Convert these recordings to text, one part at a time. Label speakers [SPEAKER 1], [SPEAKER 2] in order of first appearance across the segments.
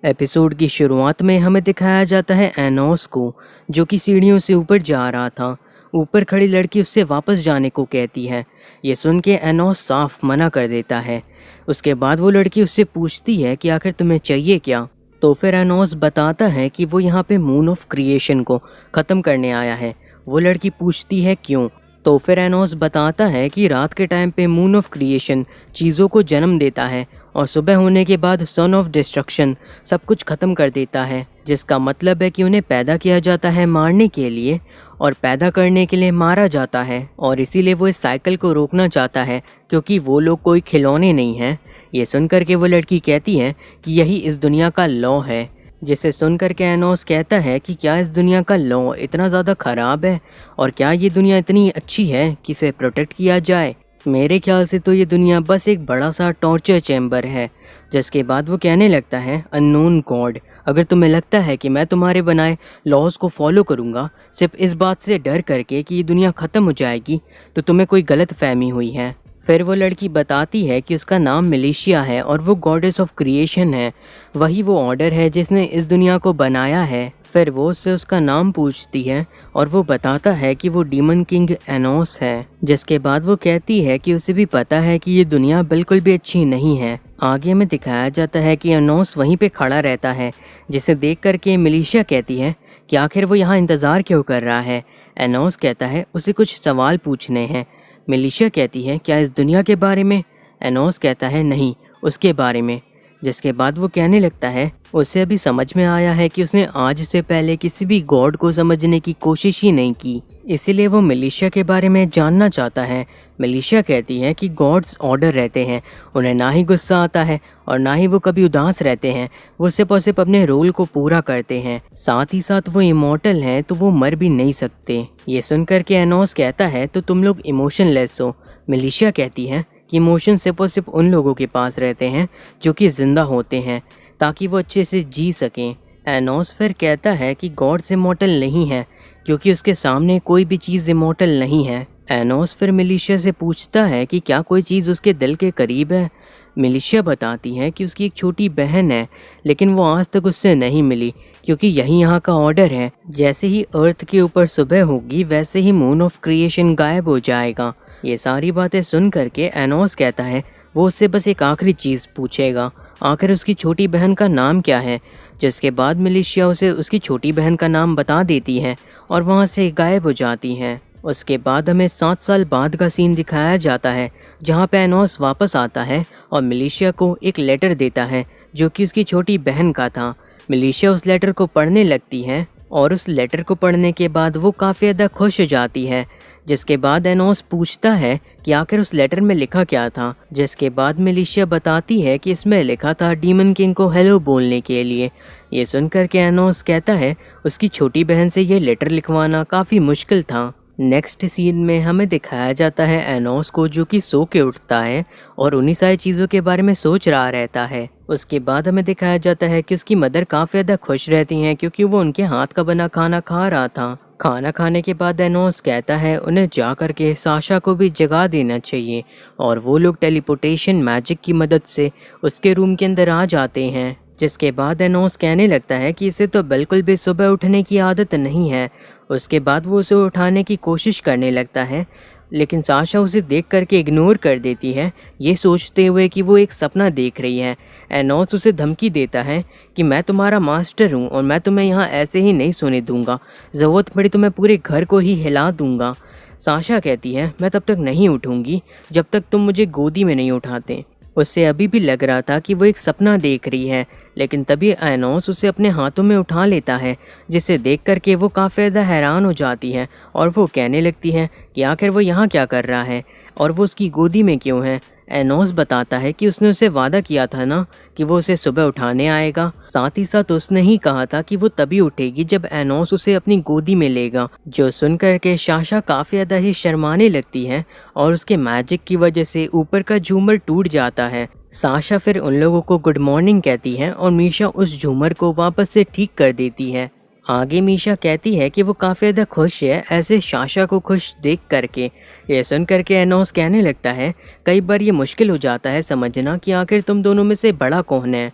[SPEAKER 1] Episode की शुरुआत में हमें दिखाया जाता है एनोस को, जो कि सीढ़ियों से ऊपर जा रहा था। ऊपर खड़ी लड़की उससे वापस जाने को कहती है। ये सुन के एनोस साफ मना कर देता है। उसके बाद वो लड़की उससे पूछती है कि आखिर तुम्हें चाहिए क्या। तो फिर एनोस बताता है कि वो यहाँ पे मून ऑफ क्रिएशन को ख़त्म करने आया है। वो लड़की पूछती है क्यों। तो फिर एनोस बताता है कि रात के टाइम पे मून ऑफ क्रिएशन चीज़ों को जन्म देता है और सुबह होने के बाद सन ऑफ डिस्ट्रक्शन सब कुछ ख़त्म कर देता है, जिसका मतलब है कि उन्हें पैदा किया जाता है मारने के लिए और पैदा करने के लिए मारा जाता है। और इसीलिए वो इस साइकिल को रोकना चाहता है, क्योंकि वो लोग कोई खिलौने नहीं हैं। ये सुनकर के वो लड़की कहती है कि यही इस दुनिया का लॉ है, जिसे सुनकर के एनोस कहता है कि क्या इस दुनिया का लॉ इतना ज़्यादा ख़राब है और क्या ये दुनिया इतनी अच्छी है कि इसे प्रोटेक्ट किया जाए। मेरे ख्याल से तो ये दुनिया बस एक बड़ा सा टॉर्चर चैम्बर है। जिसके बाद वो कहने लगता है अननोन गॉड, अगर तुम्हें लगता है कि मैं तुम्हारे बनाए लॉज को फॉलो करूँगा सिर्फ इस बात से डर करके कि ये दुनिया ख़त्म हो जाएगी, तो तुम्हें कोई गलत फहमी हुई है। फिर वो लड़की बताती है कि उसका नाम मिलिशिया है और वो गॉडेस ऑफ क्रिएशन है। वही वो ऑर्डर है जिसने इस दुनिया को बनाया है। फिर वो उससे उसका नाम पूछती है और वो बताता है कि वो डीमन किंग एनोस है। जिसके बाद वो कहती है कि उसे भी पता है कि ये दुनिया बिल्कुल भी अच्छी नहीं है। आगे में दिखाया जाता है कि एनोस वहीं पे खड़ा रहता है, जिसे देख करके मिलिशिया कहती है कि आखिर वो यहाँ इंतज़ार क्यों कर रहा है। एनोस कहता है उसे कुछ सवाल पूछने हैं। मिलिशिया कहती है क्या इस दुनिया के बारे में। एनोस कहता है नहीं, उसके बारे में। जिसके बाद वो कहने लगता है उसे अभी समझ में आया है कि उसने आज से पहले किसी भी गॉड को समझने की कोशिश ही नहीं की, इसीलिए वो मिलिशिया के बारे में जानना चाहता है। मिलिशिया कहती है कि गॉड्स ऑर्डर रहते हैं, उन्हें ना ही गुस्सा आता है और ना ही वो कभी उदास रहते हैं। वो सिर्फ और सिर्फ अपने रोल को पूरा करते हैं। साथ ही साथ वो इमॉर्टल हैं, तो वो मर भी नहीं सकते। ये सुनकर के एनोस कहता है तो तुम लोग इमोशनलेस हो। मिलिशिया कहती है कि इमोशन सिर्फ और सिर्फ उन लोगों के पास रहते हैं जो कि जिंदा होते हैं, ताकि वो अच्छे से जी सकें। एनोस फिर कहता है कि गॉड्स इमॉर्टल नहीं है, क्योंकि उसके सामने कोई भी चीज़ इमॉर्टल नहीं है। एनोस फिर मिलिशिया से पूछता है कि क्या कोई चीज़ उसके दिल के करीब है। मिलिशिया बताती है कि उसकी एक छोटी बहन है, लेकिन वो आज तक उससे नहीं मिली, क्योंकि यही यहाँ का ऑर्डर है। जैसे ही अर्थ के ऊपर सुबह होगी वैसे ही मून ऑफ क्रिएशन गायब हो जाएगा। ये सारी बातें सुन करके एनोस कहता है वो उससे बस एक आखिरी चीज़ पूछेगा, आखिर उसकी छोटी बहन का नाम क्या है। जिसके बाद मिलिशिया उसे उसकी छोटी बहन का नाम बता देती है और वहाँ से गायब हो जाती हैं। उसके बाद हमें 7 साल बाद का सीन दिखाया जाता है, जहाँ पे एनोस वापस आता है और मिलिशिया को एक लेटर देता है जो कि उसकी छोटी बहन का था। मिलिशिया उस लेटर को पढ़ने लगती है और उस लेटर को पढ़ने के बाद वो काफ़ी ज़्यादा खुश हो जाती है। जिसके बाद एनोस पूछता है कि आखिर उस लेटर में लिखा क्या था। जिसके बाद मिलिशिया बताती है कि इसमें लिखा था डीमन किंग को हेलो बोलने के लिए। ये सुनकर के एनोस कहता है उसकी छोटी बहन से ये लेटर लिखवाना काफ़ी मुश्किल था। नेक्स्ट सीन में हमें दिखाया जाता है एनोस को, जो कि सो के उठता है और उन्हीं सारी चीज़ों के बारे में सोच रहा रहता है। उसके बाद हमें दिखाया जाता है कि उसकी मदर काफ़ी ज़्यादा खुश रहती हैं, क्योंकि वो उनके हाथ का बना खाना खा रहा था। खाना खाने के बाद एनोस कहता है उन्हें जा कर के साशा को भी जगा देना चाहिए, और वो लोग टेलीपोर्टेशन मैजिक की मदद से उसके रूम के अंदर आ जाते हैं। जिसके बाद एनोस कहने लगता है कि इसे तो बिल्कुल भी सुबह उठने की आदत नहीं है। उसके बाद वो उसे उठाने की कोशिश करने लगता है, लेकिन साशा उसे देख करके इग्नोर कर देती है, ये सोचते हुए कि वो एक सपना देख रही है। एनोस उसे धमकी देता है कि मैं तुम्हारा मास्टर हूँ और मैं तुम्हें यहाँ ऐसे ही नहीं सोने दूंगा, ज़रूरत पड़ी तो मैं पूरे घर को ही हिला दूंगा। साशा कहती है मैं तब तक नहीं उठूंगी जब तक तुम मुझे गोदी में नहीं उठाते। उससे अभी भी लग रहा था कि वो एक सपना देख रही है, लेकिन तभी एनोस उसे अपने हाथों में उठा लेता है, जिसे देख करके वो काफ़ी ज़्यादा हैरान हो जाती है और वो कहने लगती है कि आखिर वो यहाँ क्या कर रहा है और वो उसकी गोदी में क्यों है। एनोस बताता है कि उसने उसे वादा किया था ना कि वो उसे सुबह उठाने आएगा। साथ ही साथ उसने ही कहा था कि वो तभी उठेगी जब एनोस उसे अपनी गोदी में लेगा। जो सुन करके साशा काफ़ी ज़्यादा ही शर्माने लगती है और उसके मैजिक की वजह से ऊपर का झूमर टूट जाता है। साशा फिर उन लोगों को गुड मॉर्निंग कहती है और मीशा उस झूमर को वापस से ठीक कर देती है। आगे मीशा कहती है कि वो काफ़ी ज़्यादा खुश है ऐसे साशा को खुश देख करके। ये सुन करके एनोस कहने लगता है कई बार ये मुश्किल हो जाता है समझना कि आखिर तुम दोनों में से बड़ा कौन है।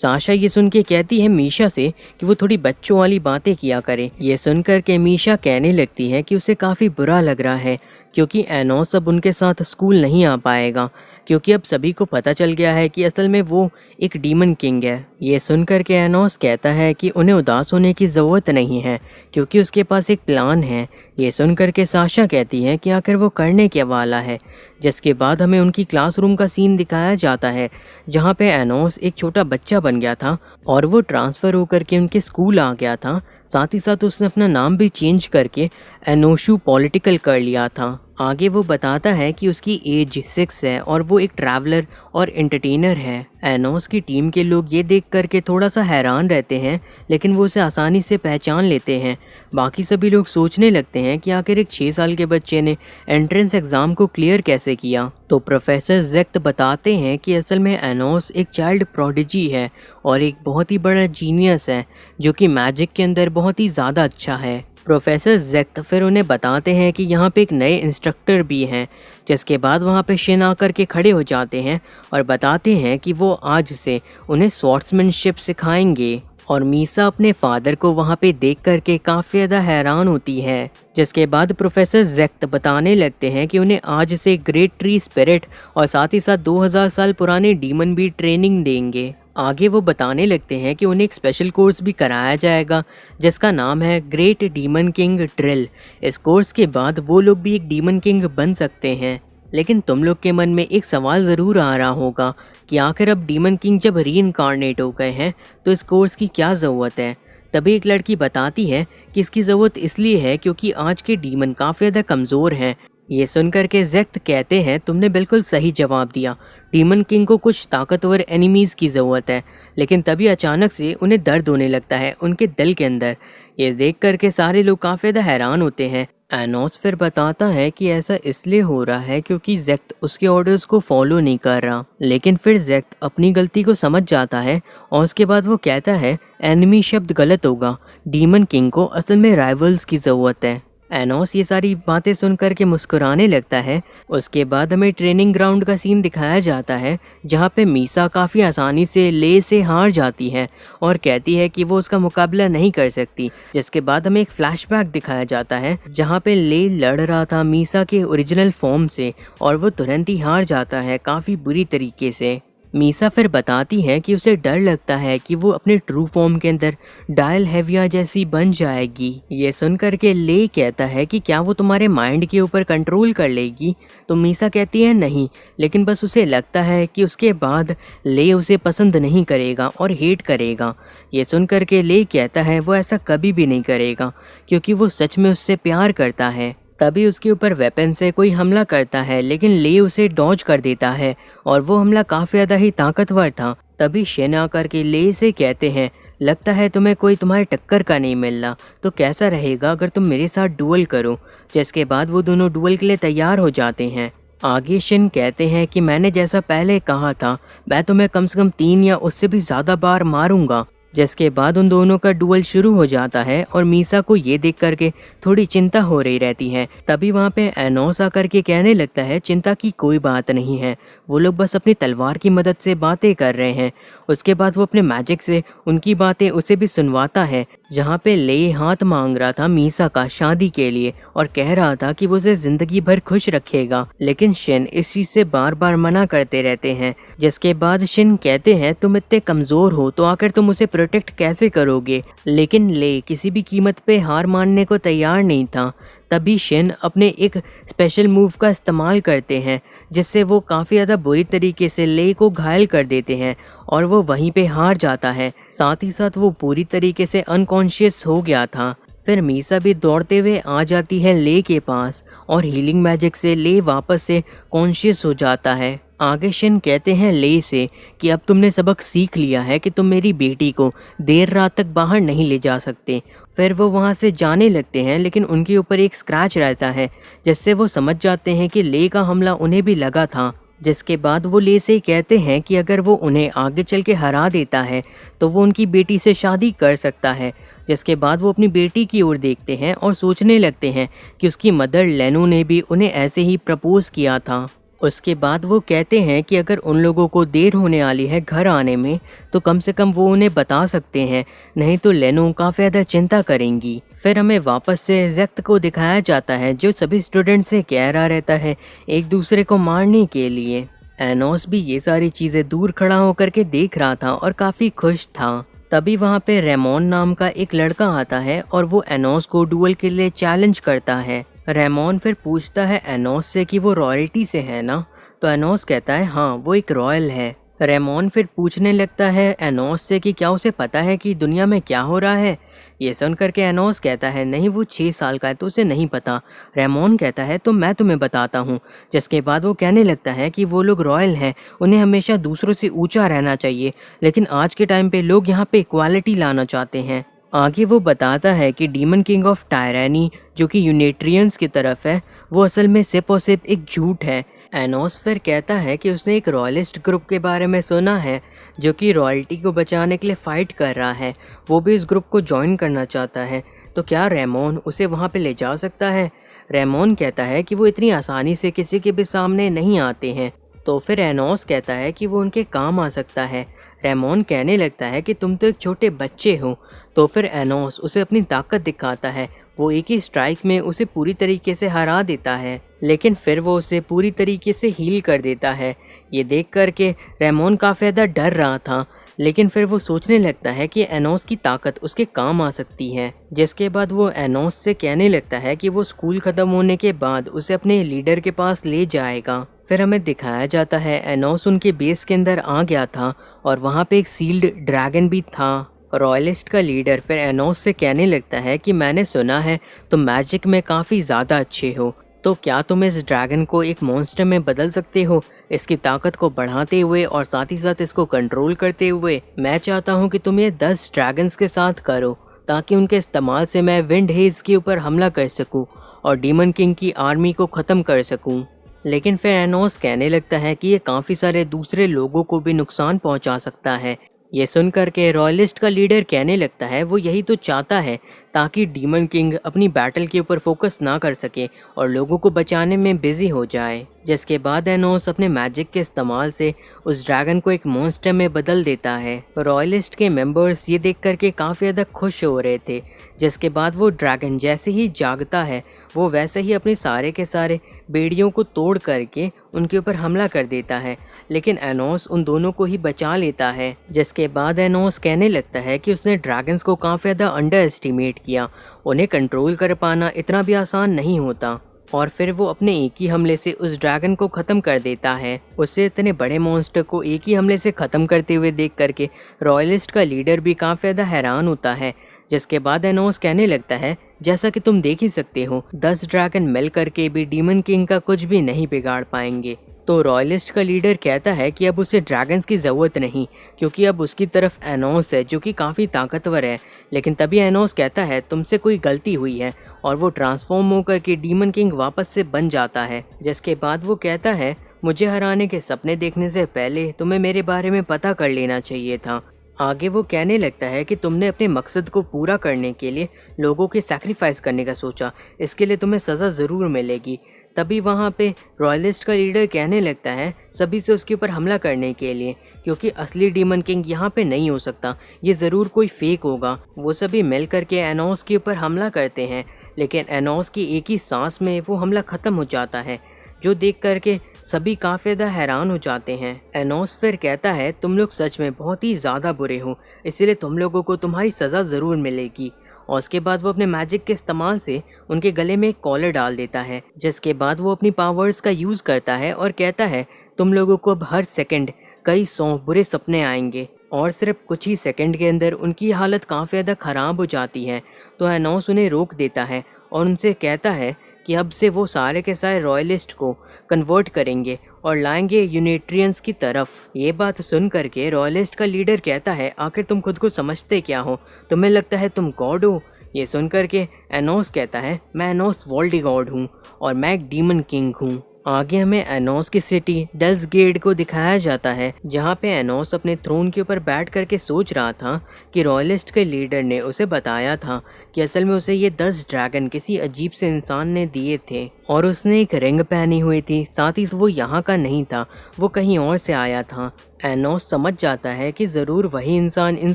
[SPEAKER 1] साशा ये सुन के कहती है मीशा से कि वो थोड़ी बच्चों वाली बातें किया करे। ये सुनकर के मीशा कहने लगती है कि उसे काफ़ी बुरा लग रहा है क्योंकि एनोस अब उनके साथ स्कूल नहीं आ पाएगा, क्योंकि अब सभी को पता चल गया है कि असल में वो एक डीमन किंग है। ये सुनकर के एनोस कहता है कि उन्हें उदास होने की ज़रूरत नहीं है क्योंकि उसके पास एक प्लान है। ये सुनकर के साशा कहती है कि आखिर वो करने क्या वाला है, जिसके बाद हमें उनकी क्लासरूम का सीन दिखाया जाता है जहाँ पे एनोस एक छोटा बच्चा बन गया था और वो ट्रांसफ़र होकर के उनके स्कूल आ गया था। साथ ही साथ उसने अपना नाम भी चेंज करके एनोशू पॉलिटिकल कर लिया था। आगे वो बताता है कि उसकी एज 6 है और वो एक ट्रैवलर और एंटरटेनर है। एनोस की टीम के लोग ये देख करके थोड़ा सा हैरान रहते हैं, लेकिन वो उसे आसानी से पहचान लेते हैं। बाकी सभी लोग सोचने लगते हैं कि आखिर एक 6 साल के बच्चे ने एंट्रेंस एग्ज़ाम को क्लियर कैसे किया। तो प्रोफेसर जेक्ट बताते हैं कि असल में एनोस एक चाइल्ड प्रोडिजी है और एक बहुत ही बड़ा जीनियस है जो कि मैजिक के अंदर बहुत ही ज़्यादा अच्छा है। प्रोफेसर जेक्ट फिर उन्हें बताते हैं कि यहाँ पे एक नए इंस्ट्रक्टर भी हैं, जिसके बाद वहाँ पे शिन आकर के खड़े हो जाते हैं और बताते हैं कि वो आज से उन्हें स्वॉर्ड्समैनशिप सिखाएंगे। और मीसा अपने फादर को वहाँ पे देख करके काफ़ी ज़्यादा हैरान होती है, जिसके बाद प्रोफेसर जेक्ट बताने लगते हैं कि उन्हें आज से ग्रेट ट्री स्पिरिट और साथ ही साथ 2000 साल पुराने डीमन भी ट्रेनिंग देंगे। आगे वो बताने लगते हैं कि उन्हें एक स्पेशल कोर्स भी कराया जाएगा जिसका नाम है ग्रेट डीमन किंग ड्रिल। इस कोर्स के बाद वो लोग भी एक डीमन किंग बन सकते हैं। लेकिन तुम लोग के मन में एक सवाल ज़रूर आ रहा होगा कि आखिर अब डीमन किंग जब रीइंकार्नेट हो गए हैं तो इस कोर्स की क्या ज़रूरत है। तभी एक लड़की बताती है कि इसकी ज़रूरत इसलिए है क्योंकि आज के डीमन काफ़ी ज़्यादा कमज़ोर हैं। ये सुनकर के जेक्ट कहते हैं तुमने बिल्कुल सही जवाब दिया, डीमन किंग को कुछ ताकतवर एनिमीज़ की ज़रूरत है। लेकिन तभी अचानक से उन्हें दर्द होने लगता है उनके दिल के अंदर। ये देख करके सारे लोग काफ़ी ज़्यादा हैरान होते हैं। एनोस फिर बताता है कि ऐसा इसलिए हो रहा है क्योंकि जेक्ट उसके ऑर्डर्स को फॉलो नहीं कर रहा। लेकिन फिर जेक्ट अपनी गलती को समझ जाता है और उसके बाद वो कहता है एनिमी शब्द गलत होगा, डीमन किंग को असल में राइवल्स की ज़रूरत है। एनोस ये सारी बातें सुनकर के मुस्कुराने लगता है। उसके बाद हमें ट्रेनिंग ग्राउंड का सीन दिखाया जाता है जहाँ पे मीसा काफ़ी आसानी से ले से हार जाती है और कहती है कि वो उसका मुकाबला नहीं कर सकती। जिसके बाद हमें एक फ्लैशबैक दिखाया जाता है जहाँ पे ले लड़ रहा था मीसा के ओरिजिनल फॉर्म से और वो तुरंत ही हार जाता है काफ़ी बुरी तरीके से। मीसा फिर बताती है कि उसे डर लगता है कि वो अपने ट्रू फॉर्म के अंदर डायल हेविया जैसी बन जाएगी। ये सुनकर के ले कहता है कि क्या वो तुम्हारे माइंड के ऊपर कंट्रोल कर लेगी। तो मीसा कहती है नहीं, लेकिन बस उसे लगता है कि उसके बाद ले उसे पसंद नहीं करेगा और हेट करेगा। ये सुनकर के ले कहता है वो ऐसा कभी भी नहीं करेगा क्योंकि वो सच में उससे प्यार करता है। तभी उसके ऊपर वेपन से कोई हमला करता है, लेकिन ले उसे डॉज कर देता है और वो हमला काफ़ी ज़्यादा ही ताकतवर था। तभी शेन आकर के ले से कहते हैं लगता है तुम्हें कोई तुम्हारे टक्कर का नहीं मिल रहा, तो कैसा रहेगा अगर तुम मेरे साथ डुअल करो। जिसके बाद वो दोनों डुअल के लिए तैयार हो जाते हैं। आगे शिन कहते हैं कि मैंने जैसा पहले कहा था मैं तुम्हें कम से कम 3 या उससे भी ज़्यादा बार मारूंगा। जिसके बाद उन दोनों का डुअल शुरू हो जाता है और मीसा को ये देख करके थोड़ी चिंता हो रही रहती है। तभी वहाँ पे एनोस आकर के कहने लगता है चिंता की कोई बात नहीं है, वो लोग बस अपनी तलवार की मदद से बातें कर रहे हैं। उसके बाद वो अपने मैजिक से उनकी बातें उसे भी सुनवाता है। जहाँ पे ले हाथ मांग रहा था मीसा का शादी के लिए और कह रहा था कि वो उसे जिंदगी भर खुश रखेगा, लेकिन शिन इस चीज़ से बार बार मना करते रहते हैं। जिसके बाद शिन कहते हैं तुम इतने कमज़ोर हो तो आकर तुम उसे प्रोटेक्ट कैसे करोगे। लेकिन ले किसी भी कीमत पे हार मानने को तैयार नहीं था। तभी शिन अपने एक स्पेशल मूव का इस्तेमाल करते हैं जिससे वो काफ़ी ज़्यादा बुरी तरीके से ले को घायल कर देते हैं और वो वहीं पे हार जाता है। साथ ही साथ वो पूरी तरीके से अनकॉन्शियस हो गया था। फिर मीसा भी दौड़ते हुए आ जाती है ले के पास और हीलिंग मैजिक से ले वापस से कॉन्शियस हो जाता है। आगे शिन कहते हैं ले से कि अब तुमने सबक सीख लिया है कि तुम मेरी बेटी को देर रात तक बाहर नहीं ले जा सकते। फिर वो वहाँ से जाने लगते हैं, लेकिन उनके ऊपर एक स्क्रैच रहता है जिससे वो समझ जाते हैं कि ले का हमला उन्हें भी लगा था। जिसके बाद वो ले से कहते हैं कि अगर वो उन्हें आगे चल के हरा देता है तो वो उनकी बेटी से शादी कर सकता है। जिसके बाद वो अपनी बेटी की ओर देखते हैं और सोचने लगते हैं कि उसकी मदर लेनो ने भी उन्हें ऐसे ही प्रपोज किया था। उसके बाद वो कहते हैं कि अगर उन लोगों को देर होने वाली है घर आने में तो कम से कम वो उन्हें बता सकते हैं, नहीं तो लेनो काफ़ी ज़्यादा चिंता करेंगी। फिर हमें वापस से ज़ेक्ट को दिखाया जाता है जो सभी स्टूडेंट से कह रहा रहता है एक दूसरे को मारने के लिए। एनोस भी ये सारी चीज़ें दूर खड़ा होकर के देख रहा था और काफ़ी खुश था। तभी वहाँ पे रेमोन नाम का एक लड़का आता है और वो एनोस को डुअल के लिए चैलेंज करता है। रेमोन फिर पूछता है एनोस से कि वो रॉयल्टी से है ना, तो एनोस कहता है हाँ वो एक रॉयल है। रेमोन फिर पूछने लगता है एनोस से कि क्या उसे पता है कि दुनिया में क्या हो रहा है। ये सुन करके एनोस कहता है नहीं वो 6 साल का है तो उसे नहीं पता। रेमोन कहता है तो मैं तुम्हें बताता हूँ। जिसके बाद वो कहने लगता है कि वो लोग रॉयल हैं, उन्हें हमेशा दूसरों से ऊंचा रहना चाहिए, लेकिन आज के टाइम पे लोग यहाँ पे इक्वालिटी लाना चाहते हैं। आगे वो बताता है कि डीमन किंग ऑफ टायरानी जो कि यूनिट्रियंस की तरफ है वो असल में सिर्फ और सिर्फ एक झूठ है। एनोस फिर कहता है कि उसने एक रॉयलिस्ट ग्रुप के बारे में सुना है जो कि रॉयल्टी को बचाने के लिए फ़ाइट कर रहा है, वो भी इस ग्रुप को ज्वाइन करना चाहता है, तो क्या रेमोन उसे वहाँ पे ले जा सकता है। रेमोन कहता है कि वो इतनी आसानी से किसी के भी सामने नहीं आते हैं। तो फिर एनोस कहता है कि वो उनके काम आ सकता है। रेमोन कहने लगता है कि तुम तो एक छोटे बच्चे हो। तो फिर एनोस उसे अपनी ताकत दिखाता है, वो एक ही स्ट्राइक में उसे पूरी तरीके से हरा देता है, लेकिन फिर वो उसे पूरी तरीके से हील कर देता है। ये देख कर के रेमोन काफ़ी ज़्यादा डर रहा था, लेकिन फिर वो सोचने लगता है कि एनोस की ताकत उसके काम आ सकती है। जिसके बाद वो एनोस से कहने लगता है कि वो स्कूल ख़त्म होने के बाद उसे अपने लीडर के पास ले जाएगा। फिर हमें दिखाया जाता है एनोस उनके बेस के अंदर आ गया था और वहाँ पे एक सील्ड ड्रैगन भी था। रॉयलिस्ट का लीडर फिर एनोस से कहने लगता है कि मैंने सुना है तुम मैजिक में काफ़ी ज़्यादा अच्छे हो, तो क्या तुम इस ड्रैगन को एक मॉन्स्टर में बदल सकते हो, इसकी ताकत को बढ़ाते हुए और साथ ही साथ इसको कंट्रोल करते हुए। मैं चाहता हूँ कि तुम ये 10 ड्रैगन्स के साथ करो ताकि उनके इस्तेमाल से मैं विंड हेज के ऊपर हमला कर सकूँ और डीमन किंग की आर्मी को ख़त्म कर सकूँ। लेकिन फिर एनोस कहने लगता है कि ये काफ़ी सारे दूसरे लोगों को भी नुकसान पहुंचा सकता है। ये सुनकर के रॉयलिस्ट का लीडर कहने लगता है वो यही तो चाहता है ताकि डीमन किंग अपनी बैटल के ऊपर फोकस ना कर सके और लोगों को बचाने में बिजी हो जाए। जिसके बाद एनोस अपने मैजिक के इस्तेमाल से उस ड्रैगन को एक मॉन्स्टर में बदल देता है। रॉयलिस्ट के मेंबर्स ये देख करके काफ़ी ज़्यादा खुश हो रहे थे। जिसके बाद वो ड्रैगन जैसे ही जागता है वो वैसे ही अपने सारे के सारे बेड़ियों को तोड़ करके उनके ऊपर हमला कर देता है, लेकिन एनोस उन दोनों को ही बचा लेता है। जिसके बाद एनोस कहने लगता है कि उसने ड्रैगन्स को काफ़ी ज़्यादा अंडर एस्टिमेट किया, उन्हें कंट्रोल कर पाना इतना भी आसान नहीं होता। और फिर वो अपने एक ही हमले से उस ड्रैगन को ख़त्म कर देता है। उससे इतने बड़े मॉन्स्टर को एक ही हमले से ख़त्म करते हुए देख करके रॉयलिस्ट का लीडर भी काफ़ी ज़्यादा हैरान होता है। जिसके बाद एनोस कहने लगता है जैसा कि तुम देख ही सकते हो 10 ड्रैगन मिल करके भी डीमन किंग का कुछ भी नहीं बिगाड़ पाएंगे। तो रॉयलिस्ट का लीडर कहता है कि अब उसे ड्रैगन्स की ज़रूरत नहीं, क्योंकि अब उसकी तरफ एनोस है जो कि काफ़ी ताकतवर है। लेकिन तभी एनोस कहता है तुमसे कोई गलती हुई है और वो ट्रांसफॉर्म होकर के डीमन किंग वापस से बन जाता है। जिसके बाद वो कहता है मुझे हराने के सपने देखने से पहले तुम्हें मेरे बारे में पता कर लेना चाहिए था। आगे वो कहने लगता है कि तुमने अपने मकसद को पूरा करने के लिए लोगों के सैक्रिफाइस करने का सोचा, इसके लिए तुम्हें सज़ा ज़रूर मिलेगी। तभी वहाँ पे रॉयलिस्ट का लीडर कहने लगता है सभी से उसके ऊपर हमला करने के लिए, क्योंकि असली डीमन किंग यहाँ पे नहीं हो सकता, ये ज़रूर कोई फेक होगा। वो सभी मिल करके एनोस के ऊपर हमला करते हैं, लेकिन एनोस की एक ही सांस में वो हमला ख़त्म हो जाता है, जो देख करके सभी काफ़ी ज़्यादा हैरान हो जाते हैं। एनोस फिर कहता है तुम लोग सच में बहुत ही ज़्यादा बुरे हो, इसलिए तुम लोगों को तुम्हारी सज़ा ज़रूर मिलेगी। और उसके बाद वो अपने मैजिक के इस्तेमाल से उनके गले में एक कॉलर डाल देता है। जिसके बाद वो अपनी पावर्स का यूज़ करता है और कहता है तुम लोगों को अब हर सेकंड कई 100 बुरे सपने आएंगे। और सिर्फ कुछ ही सेकंड के अंदर उनकी हालत काफ़ी ज़्यादा ख़राब हो जाती है। तो एनोस उन्हें रोक देता है और उनसे कहता है कि अब से वो सारे के सारे रॉयलिस्ट को कन्वर्ट करेंगे और लाएंगे यूनिट्रियंस की तरफ। ये बात सुन करके रॉयलिस्ट का लीडर कहता है आखिर तुम खुद को समझते क्या हो, तुम्हें लगता है तुम गॉड हो। ये सुन करके एनोस कहता है मैं एनोस वोल्डेमॉर्ट हूँ और मैं एक डीमन किंग हूँ। आगे हमें एनोस की सिटी डेल्स गेट को दिखाया जाता है, जहाँ पे एनोस अपने थ्रोन के ऊपर बैठ करके सोच रहा था कि रॉयलिस्ट के लीडर ने उसे बताया था कि असल में उसे ये 10 ड्रैगन किसी अजीब से इंसान ने दिए थे और उसने एक रिंग पहनी हुई थी। साथ ही वो यहाँ का नहीं था, वो कहीं और से आया था। एनोस समझ जाता है कि ज़रूर वही इंसान इन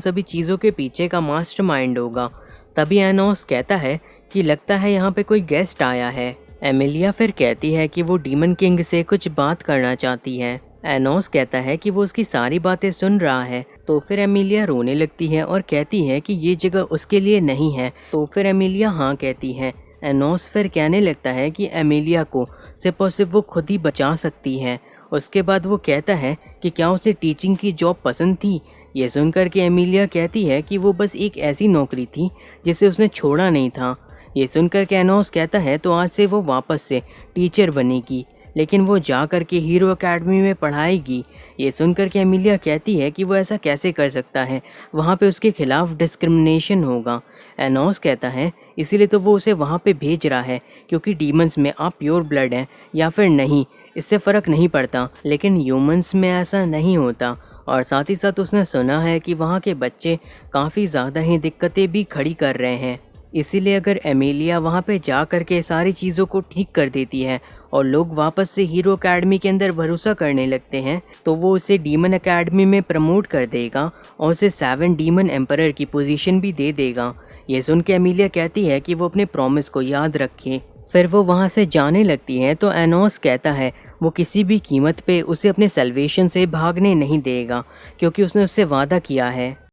[SPEAKER 1] सभी चीज़ों के पीछे का मास्टरमाइंड होगा। तभी एनोस कहता है कि लगता है यहाँ पे कोई गेस्ट आया है। एमिलिया फिर कहती है कि वो डीमन किंग से कुछ बात करना चाहती है। एनोस कहता है कि वो उसकी सारी बातें सुन रहा है। तो फिर एमिलिया रोने लगती है और कहती है कि ये जगह उसके लिए नहीं है। तो फिर एमिलिया हाँ कहती है। एनोस फिर कहने लगता है कि एमिलिया को सिर्फ और सिर्फ वो खुद ही बचा सकती है। उसके बाद वो कहता है कि क्या उसे टीचिंग की जॉब पसंद थी। ये सुनकर के एमिलिया कहती है कि वो बस एक ऐसी नौकरी थी जिसे उसने छोड़ा नहीं था। ये सुनकर के एनोस कहता है तो आज से वो वापस से टीचर बनेगी, लेकिन वो जा कर के हीरो एकेडमी में पढ़ाएगी। ये सुनकर के एमिलिया कहती है कि वो ऐसा कैसे कर सकता है, वहाँ पे उसके खिलाफ डिस्क्रिमिनेशन होगा। एनोस कहता है इसीलिए तो वो उसे वहाँ पे भेज रहा है, क्योंकि डीमंस में आप प्योर ब्लड हैं या फिर नहीं, इससे फ़र्क नहीं पड़ता, लेकिन ह्यूमंस में ऐसा नहीं होता। और साथ ही साथ उसने सुना है कि वहाँ के बच्चे काफ़ी ज़्यादा ही दिक्कतें भी खड़ी कर रहे हैं। इसीलिए अगर एमिलिया वहाँ पे जा कर के सारी चीज़ों को ठीक कर देती है और लोग वापस से हीरो एकेडमी के अंदर भरोसा करने लगते हैं, तो वो उसे डीमन एकेडमी में प्रमोट कर देगा और उसे 7 डीमन एम्परर की पोजीशन भी दे देगा। ये सुन के एमिलिया कहती है कि वो अपने प्रॉमिस को याद रखे। फिर वो वहाँ से जाने लगती है तो एनोस कहता है वो किसी भी कीमत पे उसे अपने सेल्वेशन से भागने नहीं देगा, क्योंकि उसने उससे वादा किया है।